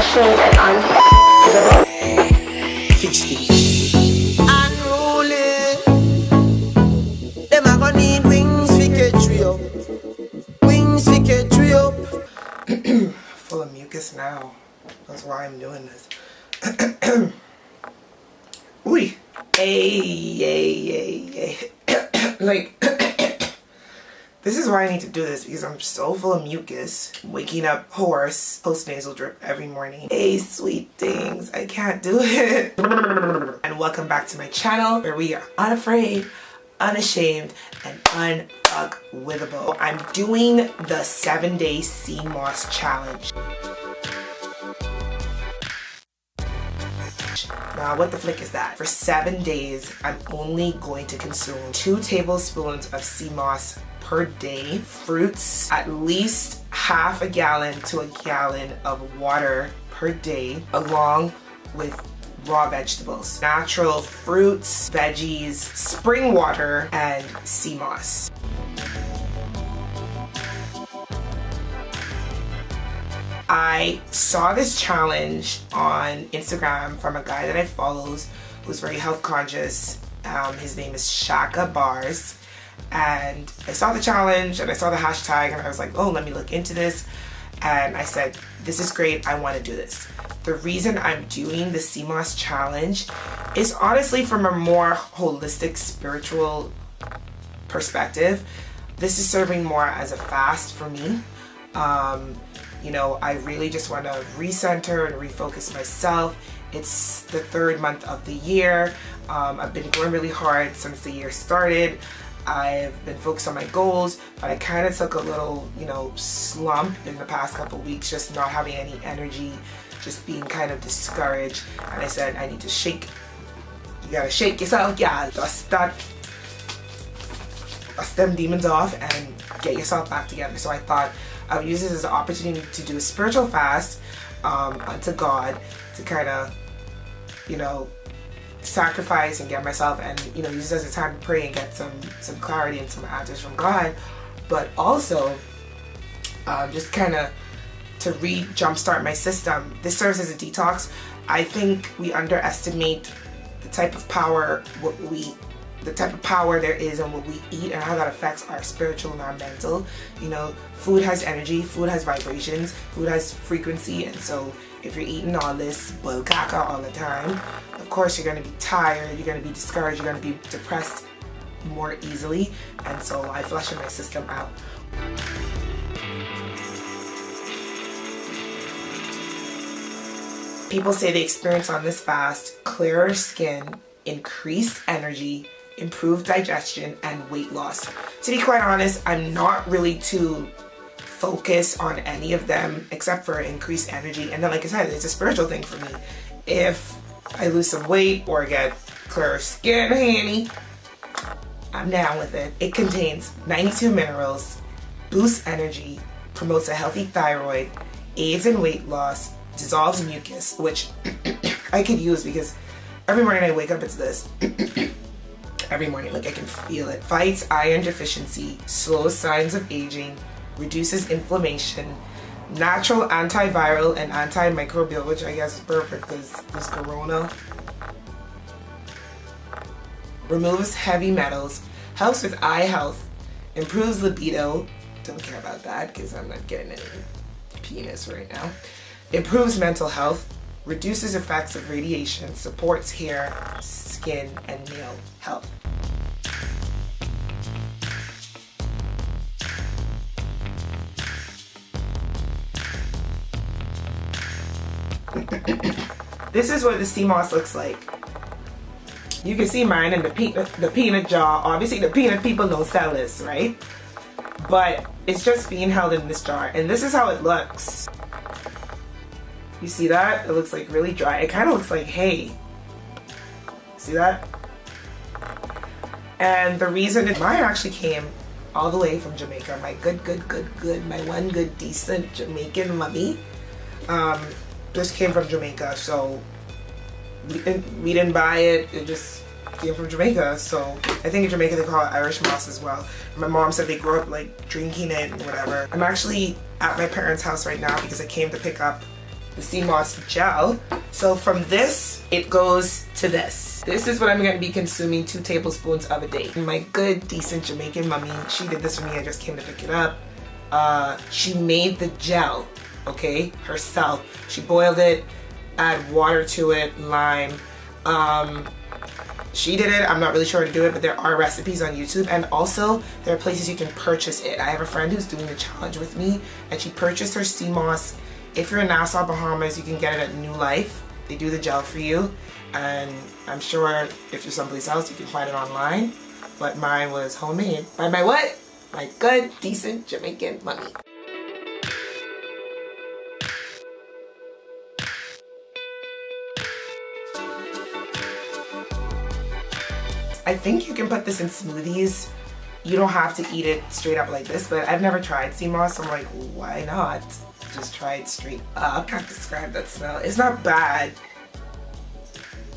unashamed and unfuckable. Fix it. Unruly. Them a gonna need wings for catch we up. Wings for catch we up. Full of mucus now. That's why I'm doing this. Ooh. Hey. Like, this is why I need to do this, because I'm so full of mucus. Waking up hoarse, post-nasal drip every morning. Hey, sweet things. I can't do it. And welcome back to my channel, where we are unafraid, unashamed, and unfuckwithable. I'm doing the 7-day Seamoss challenge. Now, what the flick is that? For 7 days, I'm only going to consume 2 tablespoons of Seamoss per day, fruits, at least half a gallon to a gallon of water per day, along with raw vegetables, natural fruits, veggies, spring water, and Seamoss. I saw this challenge on Instagram from a guy that I follow who's very health conscious. His name is Shaka Bars. And I saw the challenge and I saw the hashtag and I was like, oh, let me look into this. And I said, this is great, I want to do this. The reason I'm doing the Seamoss challenge is honestly from a more holistic spiritual perspective. This is serving more as a fast for me. You know, I really just want to recenter and refocus myself. It's the 3rd month of the year. I've been going really hard since the year started. I've been focused on my goals, but I kind of took a little, slump in the past couple weeks, just not having any energy, just being kind of discouraged. And I said, I need to shake. You gotta shake yourself, yeah. Dust them demons off and get yourself back together. So I thought I would use this as an opportunity to do a spiritual fast unto God, to kind of, sacrifice and get myself, and use it as a time to pray and get some clarity and some answers from God, but also just kind of to jumpstart my system. This serves as a detox. I think we underestimate the type of power there is in what we eat and how that affects our spiritual and our mental. Food has energy, food has vibrations, food has frequency, and so if you're eating all this boiled caca all the time, of course you're going to be tired, you're going to be discouraged, you're going to be depressed more easily, and so I flush my system out. People say they experience on this fast clearer skin, increased energy, improved digestion, and weight loss. To be quite honest, I'm not really too focused on any of them except for increased energy. And then, like I said, it's a spiritual thing for me. If I lose some weight or get clearer skin, honey, I'm down with it. It contains 92 minerals, boosts energy, promotes a healthy thyroid, aids in weight loss, dissolves mucus, which I could use because every morning I wake up, it's this. Every morning, like I can feel it. Fights iron deficiency, slows signs of aging, reduces inflammation, natural antiviral and antimicrobial, which I guess is perfect because there's corona. Removes heavy metals, helps with eye health, improves libido. Don't care about that because I'm not getting any penis right now. Improves mental health, reduces effects of radiation, supports hair, skin, and nail health. This is what the Seamoss looks like. You can see mine in the peanut jar. Obviously the peanut people don't sell this, right? But it's just being held in this jar, and this is how it looks. You see that? It looks like really dry. It kind of looks like hay. See that? And the reason mine actually came all the way from Jamaica. My my one good decent Jamaican mummy just came from Jamaica, so we didn't buy it. It just came from Jamaica. So I think in Jamaica they call it Irish moss as well. My mom said they grew up like drinking it and whatever. I'm actually at my parents' house right now because I came to pick up the Seamoss gel. So from this, it goes to this. This is what I'm going to be consuming 2 tablespoons of a day. My good, decent Jamaican mommy, she did this for me. I just came to pick it up. She made the gel, okay, herself. She boiled it, add water to it, lime. She did it. I'm not really sure how to do it, but there are recipes on YouTube, and also there are places you can purchase it. I have a friend who's doing the challenge with me, and she purchased her Seamoss. If you're in Nassau, Bahamas, you can get it at New Life. They do the gel for you, and I'm sure if you're someplace else, you can find it online. But mine was homemade by my what? My good, decent Jamaican mommy. I think you can put this in smoothies. You don't have to eat it straight up like this, but I've never tried Seamoss, so I'm like, why not? Just try it straight up. I can't describe that smell. It's not bad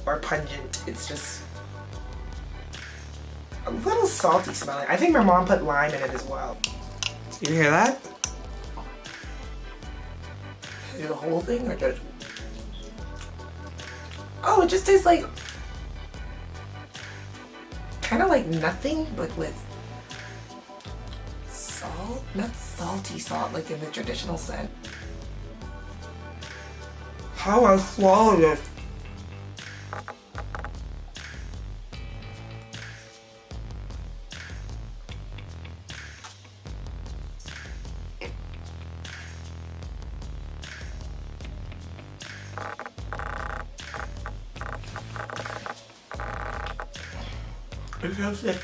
or pungent. It's just a little salty smelling. I think my mom put lime in it as well. You hear that? Do the whole thing or just... Oh, it just tastes like... kind of like nothing, but with salt. Not salty salt like in the traditional sense. How I swallow this. It's so thick.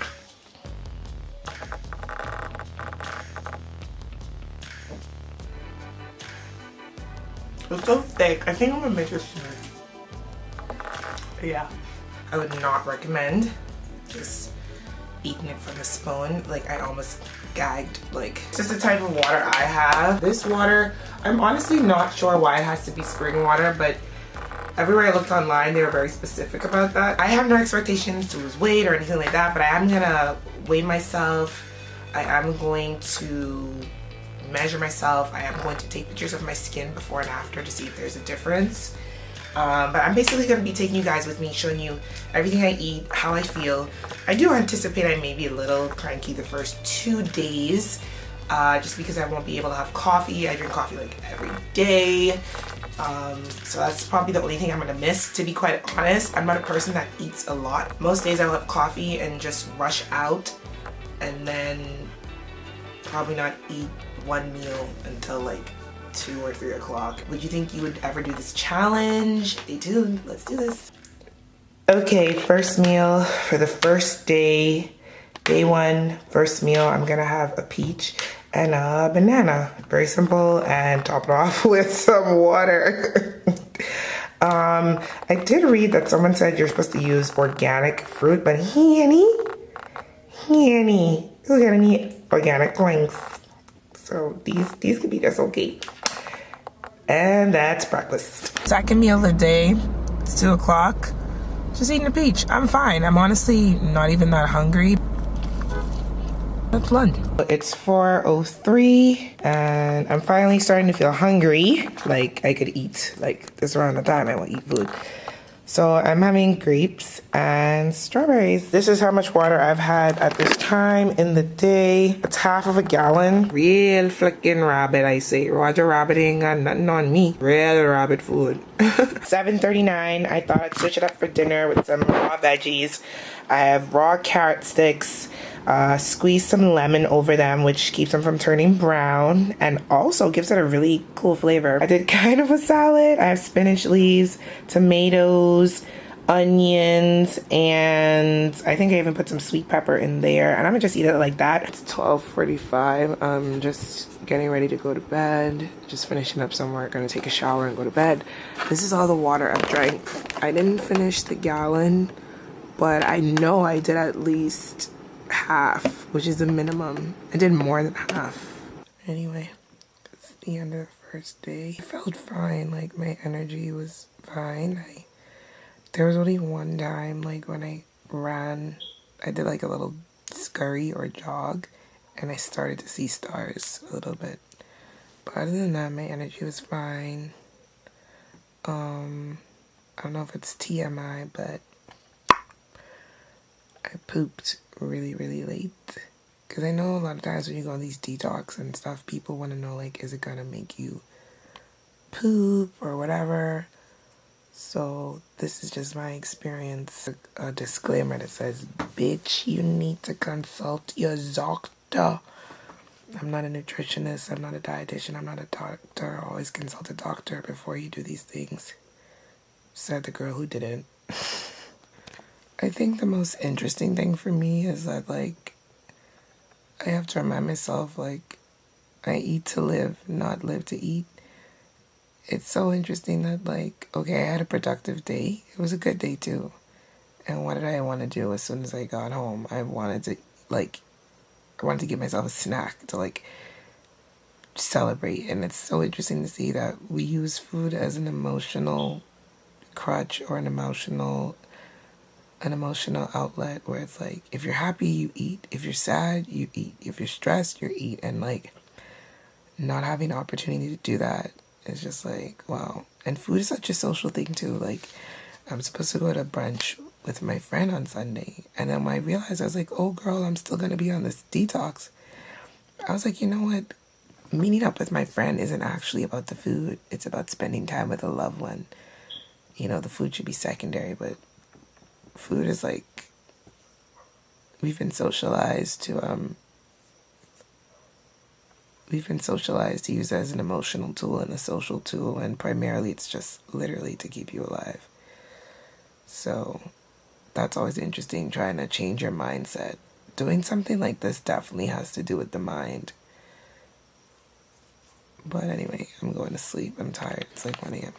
It's so thick. I think I'm gonna make this smoothie. Yeah. I would not recommend just eating it from a spoon. Like, I almost gagged. Like, it's just the type of water I have. This water, I'm honestly not sure why it has to be spring water, but everywhere I looked online, they were very specific about that. I have no expectations to lose weight or anything like that, but I am gonna weigh myself. I am going to measure myself. I am going to take pictures of my skin before and after to see if there's a difference. But I'm basically gonna be taking you guys with me, showing you everything I eat, how I feel. I do anticipate I may be a little cranky the first 2 days, just because I won't be able to have coffee. I drink coffee like every day. So that's probably the only thing I'm gonna miss, to be quite honest. I'm not a person that eats a lot. Most days I'll have coffee and just rush out and then probably not eat one meal until like 2 or 3 o'clock. Would you think you would ever do this challenge? Stay tuned, let's do this. Okay, first meal for the first day. Day 1, first meal, I'm gonna have a peach and a banana. Very simple, and top it off with some water. I did read that someone said you're supposed to use organic fruit, but honey, you gotta need organic things. So these could be just okay. And that's breakfast. Second meal of the day, it's 2 o'clock. Just eating a peach. I'm fine. I'm honestly not even that hungry. That's lunch. It's 4:03 and I'm finally starting to feel hungry. Like I could eat, like this around the time I want to eat food. So I'm having grapes and strawberries. This is how much water I've had at this time in the day. It's half of a gallon. Real flicking rabbit, I say. Roger Rabbit ain't got nothing on me. Real rabbit food. 7:39. I thought I'd switch it up for dinner with some raw veggies. I have raw carrot sticks. Squeeze some lemon over them, which keeps them from turning brown and also gives it a really cool flavor. I did kind of a salad. I have spinach leaves, tomatoes, onions, and I think I even put some sweet pepper in there, and I'm gonna just eat it like that. It's 12:45. I'm just getting ready to go to bed, just finishing up some work, gonna take a shower and go to bed. This is all the water I've drank. I didn't finish the gallon, but I know I did at least half, which is the minimum. I did more than half. Anyway, it's the end of the first day. I felt fine, like my energy was fine. There was only one time, like when I ran, I did like a little scurry or jog, and I started to see stars a little bit. But other than that, my energy was fine. I don't know if it's TMI, but I pooped really, really late. Because I know a lot of times when you go on these detox and stuff, people want to know, like, is it going to make you poop or whatever? So this is just my experience. A disclaimer that says, bitch, you need to consult your doctor. I'm not a nutritionist. I'm not a dietitian. I'm not a doctor. Always consult a doctor before you do these things. Said the girl who didn't. I think the most interesting thing for me is that, like, I have to remind myself, like, I eat to live, not live to eat. It's so interesting that, like, okay, I had a productive day. It was a good day, too. And what did I want to do as soon as I got home? I wanted to give myself a snack to, like, celebrate. And it's so interesting to see that we use food as an emotional crutch or an emotional outlet, where it's like, if you're happy, you eat. If you're sad, you eat. If you're stressed, you eat. And, like, not having the opportunity to do that is just like, wow. And food is such a social thing too. Like, I'm supposed to go to brunch with my friend on Sunday, and then when I realized, I was like, oh girl, I'm still gonna be on this detox. I was like, you know what, meeting up with my friend isn't actually about the food. It's about spending time with a loved one. You know, the food should be secondary, but food is like, we've been socialized to use it as an emotional tool and a social tool, and primarily it's just literally to keep you alive. So that's always interesting, trying to change your mindset. Doing something like this definitely has to do with the mind. But anyway, I'm going to sleep. I'm tired. It's like 1 a.m.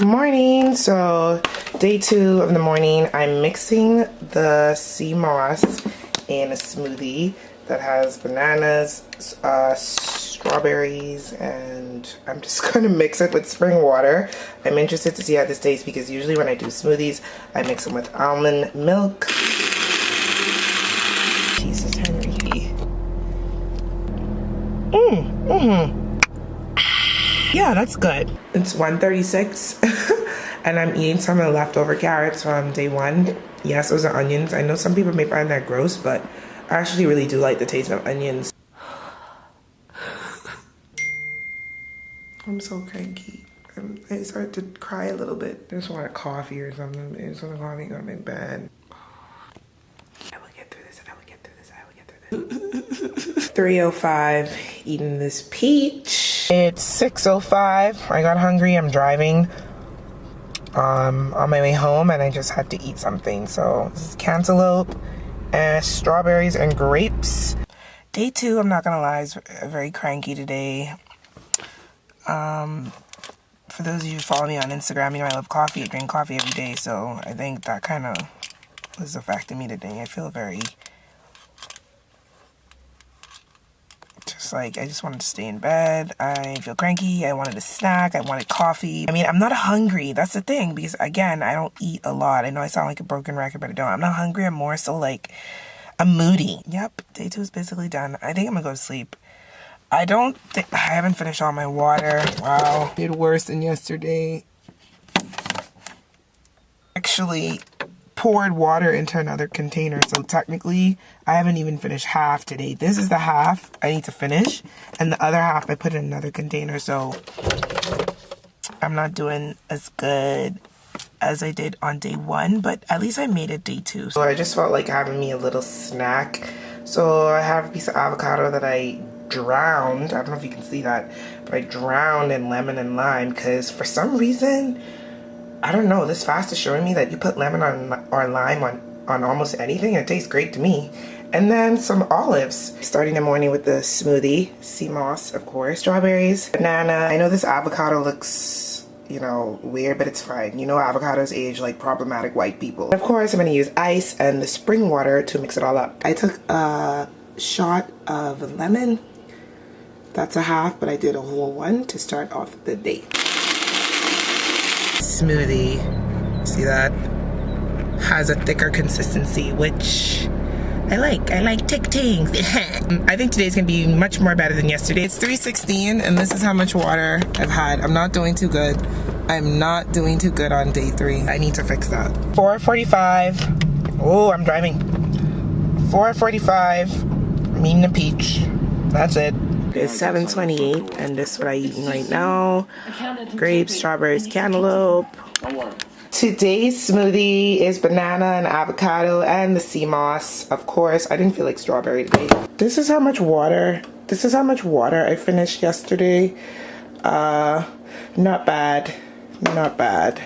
Morning. So day 2 of the morning, I'm mixing the Seamoss in a smoothie that has bananas, strawberries, and I'm just going to mix it with spring water. I'm interested to see how this tastes because usually when I do smoothies, I mix them with almond milk. Jesus, Henry. Yeah, that's good. It's 1:36 and I'm eating some of the leftover carrots from day 1. Yes, those are onions. I know some people may find that gross, but I actually really do like the taste of onions. I'm so cranky. I started to cry a little bit. I just want a coffee or something. I just want a coffee, go to my bed. I will get through this, and I will get through this, I will get through this. 3:05, eating this peach. It's 6:05. I got hungry. I'm driving on my way home, and I just had to eat something. So this is cantaloupe and strawberries and grapes. Day 2, I'm not gonna lie, is very cranky today. For those of you who follow me on Instagram, you know I love coffee. I drink coffee every day, so I think that kind of was affecting me today. I feel very, just like, I just wanted to stay in bed. I feel cranky. I wanted a snack. I wanted coffee. I mean, I'm not hungry. That's the thing, because again, I don't eat a lot. I know I sound like a broken record, but I don't. I'm not hungry. I'm more so like, I'm moody. Yep, day 2 is basically done. I think I'm gonna go to sleep. I haven't finished all my water. Wow, did worse than yesterday. Actually poured water into another container, so technically I haven't even finished half today. This is the half I need to finish, and the other half I put in another container, so I'm not doing as good as I did on day 1, but at least I made it day 2. So I just felt like having me a little snack. So I have a piece of avocado that I drowned. I don't know if you can see that, but I drowned in lemon and lime because for some reason, I don't know, this fast is showing me that you put lemon or lime on almost anything and it tastes great to me. And then some olives. Starting the morning with the smoothie, Seamoss, of course, strawberries, banana. I know this avocado looks, you know, weird, but it's fine. You know, avocados age like problematic white people. And of course, I'm gonna use ice and the spring water to mix it all up. I took a shot of lemon. That's a half, but I did a whole one to start off the day. Smoothie, see that? Has a thicker consistency, which I like tick things. I think today's gonna be much more better than yesterday. It's 3:16 and this is how much water I've had. I'm not doing too good. I'm not doing too good on day 3. I need to fix that. 4:45. Oh, I'm driving. 4:45. I'm eating a peach. That's it. It's 7:28 and this is what I'm eating right now. Grapes, strawberries, cantaloupe. Today's smoothie is banana and avocado and the Seamoss. Of course, I didn't feel like strawberry today. This is how much water I finished yesterday. Not bad. Not bad.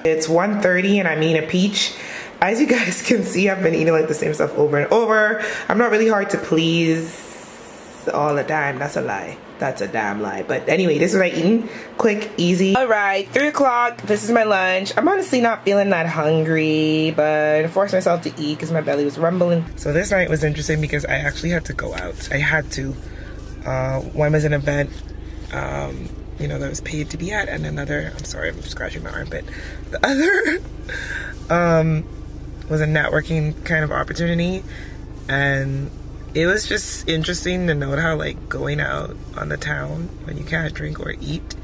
It's 1:30 and I'm eating a peach. As you guys can see, I've been eating like the same stuff over and over. I'm not really hard to please all the time. That's a lie. That's a damn lie. But anyway, this is what I'm eating. Quick, easy. All right, 3 o'clock. This is my lunch. I'm honestly not feeling that hungry, but I forced myself to eat because my belly was rumbling. So this night was interesting because I actually had to go out. I had to. One was an event, you know, that was paid to be at, and another, I'm sorry, I'm scratching my armpit. The other was a networking kind of opportunity, and it was just interesting to note how like going out on the town when you can't drink or eat,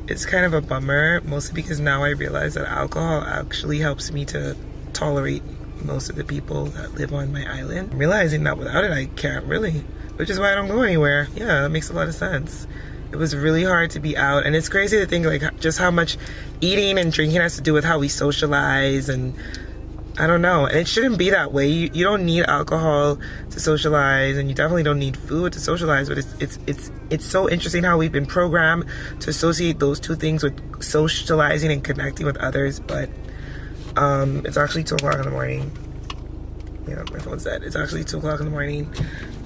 it's kind of a bummer, mostly because now I realize that alcohol actually helps me to tolerate most of the people that live on my island. I'm realizing that without it I can't really, which is why I don't go anywhere. Yeah, that makes a lot of sense. It was really hard to be out, and it's crazy to think like just how much eating and drinking has to do with how we socialize, and I don't know, and it shouldn't be that way. You don't need alcohol to socialize, and you definitely don't need food to socialize, but it's so interesting how we've been programmed to associate those two things with socializing and connecting with others. But it's actually 2 o'clock in the morning. Yeah, my phone's dead. It's actually 2 o'clock in the morning.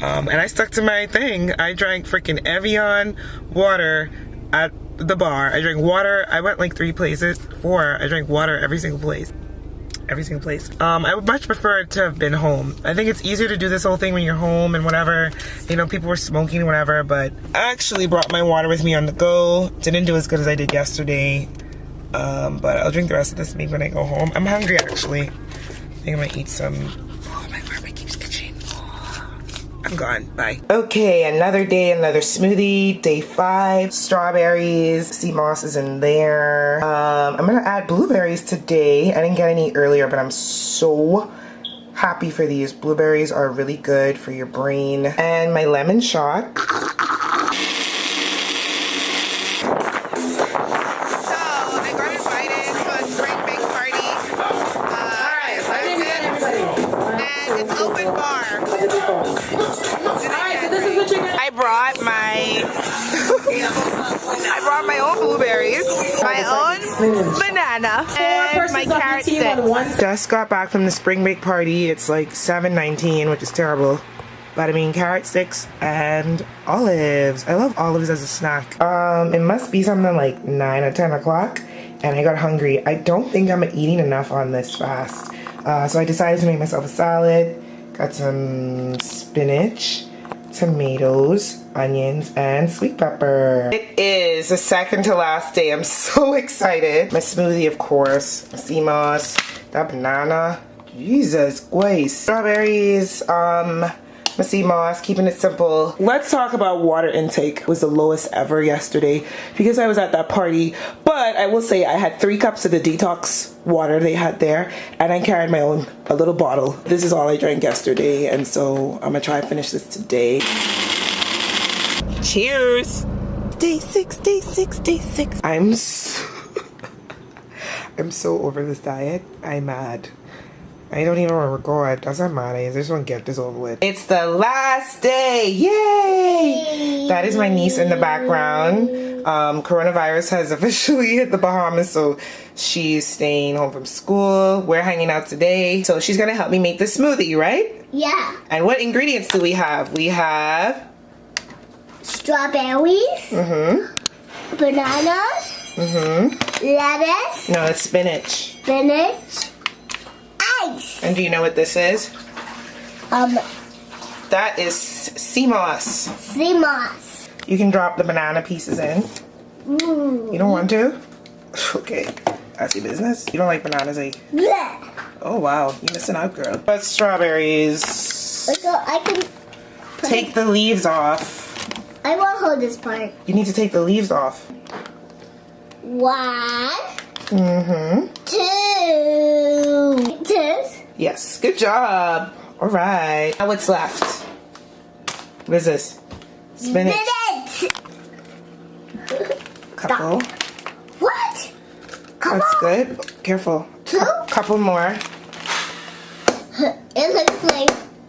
And I stuck to my thing. I drank freaking Evian water at the bar. I drank water. I went like 4 places. I drank water every single place. I would much prefer to have been home. I think it's easier to do this whole thing when you're home and whatever. You know, people were smoking and whatever, but I actually brought my water with me on the go. Didn't do as good as I did yesterday. But I'll drink the rest of this maybe when I go home. I'm hungry actually. I think I'm gonna eat some. Oh, my arm keeps itching. I'm gone. Bye. Okay, another day, another smoothie. Day 5. Strawberries. Seamoss is in there. I'm gonna add blueberries today. I didn't get any earlier, but I'm so happy for these. Blueberries are really good for your brain. And my lemon shot. I brought my own blueberries, my own banana, and my carrot sticks. Just got back from the spring break party. It's like 7:19, which is terrible. But I mean, carrot sticks and olives. I love olives as a snack. It must be something like 9 or 10 o'clock, and I got hungry. I don't think I'm eating enough on this fast. So I decided to make myself a salad. Got some spinach, tomatoes, onions, and sweet pepper. It is the second to last day. I'm so excited. My smoothie, of course. My Seamoss, that banana. Jesus Christ. Strawberries, my Seamoss, keeping it simple. Let's talk about water intake. It was the lowest ever yesterday because I was at that party. But I will say I had 3 cups of the detox water they had there, and I carried my own, a little bottle. This is all I drank yesterday, and so I'm gonna try to finish this today. Cheers! Day 6, day 6, day 6. I'm so over this diet. I'm mad. I don't even want to record. Doesn't matter. I just want to get this over with. It's the last day. Yay! That is my niece in the background. Coronavirus has officially hit the Bahamas, so she's staying home from school. We're hanging out today. So she's going to help me make the smoothie, right? Yeah. And what ingredients do we have? We have strawberries. Mm-hmm. Bananas. Mm-hmm. Lettuce. No, it's spinach. Spinach. Ice. And do you know what this is? That is Seamoss. Seamoss. You can drop the banana pieces in. You don't want to? Okay, that's your business. You don't like bananas, eh? Yeah. Oh wow, you're missing out, girl. But strawberries. So I can take the leaves off. I won't hold this part. You need to take the leaves off. 1, Mm-hmm. 2. This. Yes, good job. All right. Now what's left? What is this? Spinach. Couple. What? Come That's on. good. Careful. 2. Couple more.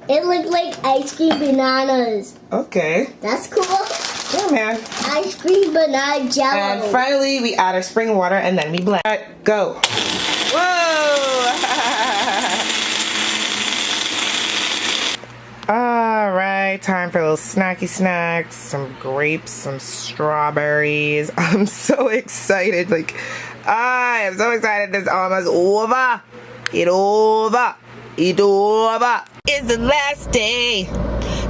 It looks like ice cream bananas. Okay. That's cool. Yeah, man. Ice cream banana jello. And finally, we add our spring water and then we blend. All right, go. Whoa! All right, time for a little snacky snacks. Some grapes, some strawberries. I'm so excited. Like, I am so excited. This almost over. It's over. It's over. It's the last day.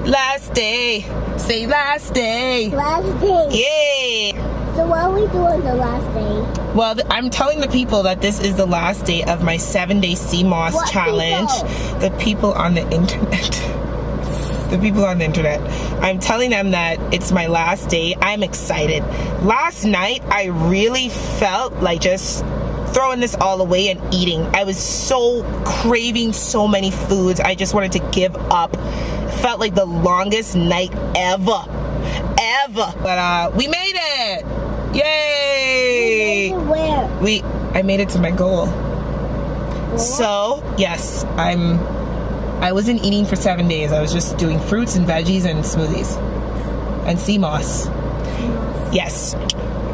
Last day. Say last day. Last day. Yay! So what are we doing the last day? Well, I'm telling the people that this is the last day of my 7-day Seamoss What challenge. people? The people on the internet. The people on the internet. I'm telling them that it's my last day. I'm excited. Last night, I really felt like just throwing this all away and eating. I was so craving so many foods. I just wanted to give up. Felt like the longest night ever. But we made it. Yay! Where? I made it to my goal. So yes, I wasn't eating for 7 days. I was just doing fruits and veggies and smoothies and Seamoss. Yes.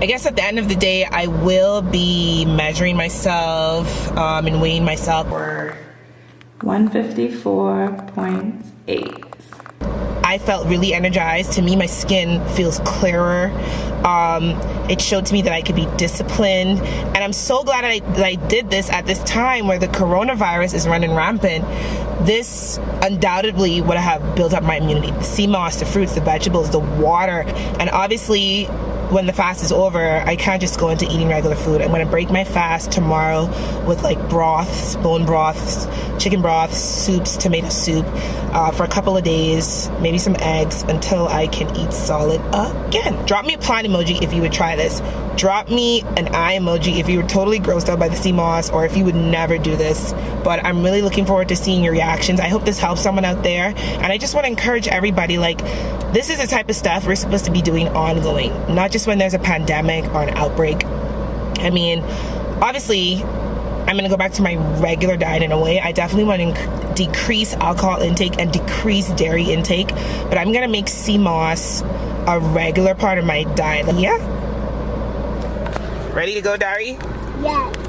I guess at the end of the day, I will be measuring myself and weighing myself. 154.8. I felt really energized. To me, my skin feels clearer. It showed to me that I could be disciplined. And I'm so glad that I did this at this time where the coronavirus is running rampant. This undoubtedly would have built up my immunity. The Seamoss, the fruits, the vegetables, the water. And obviously, when the fast is over, I can't just go into eating regular food. I'm gonna break my fast tomorrow with like broths, bone broths, chicken broths, soups, tomato soup for a couple of days, maybe some eggs until I can eat solid again. Drop me a plan emoji if you would try this. Drop me an eye emoji if you were totally grossed out by the Seamoss or if you would never do this. But I'm really looking forward to seeing your reactions. I hope this helps someone out there. And I just want to encourage everybody, like, this is the type of stuff we're supposed to be doing ongoing, not just when there's a pandemic or an outbreak. I mean, obviously, I'm going to go back to my regular diet in a way. I definitely want to decrease alcohol intake and decrease dairy intake, but I'm going to make Seamoss a regular part of my diet. Yeah? Ready to go, Dari? Yes.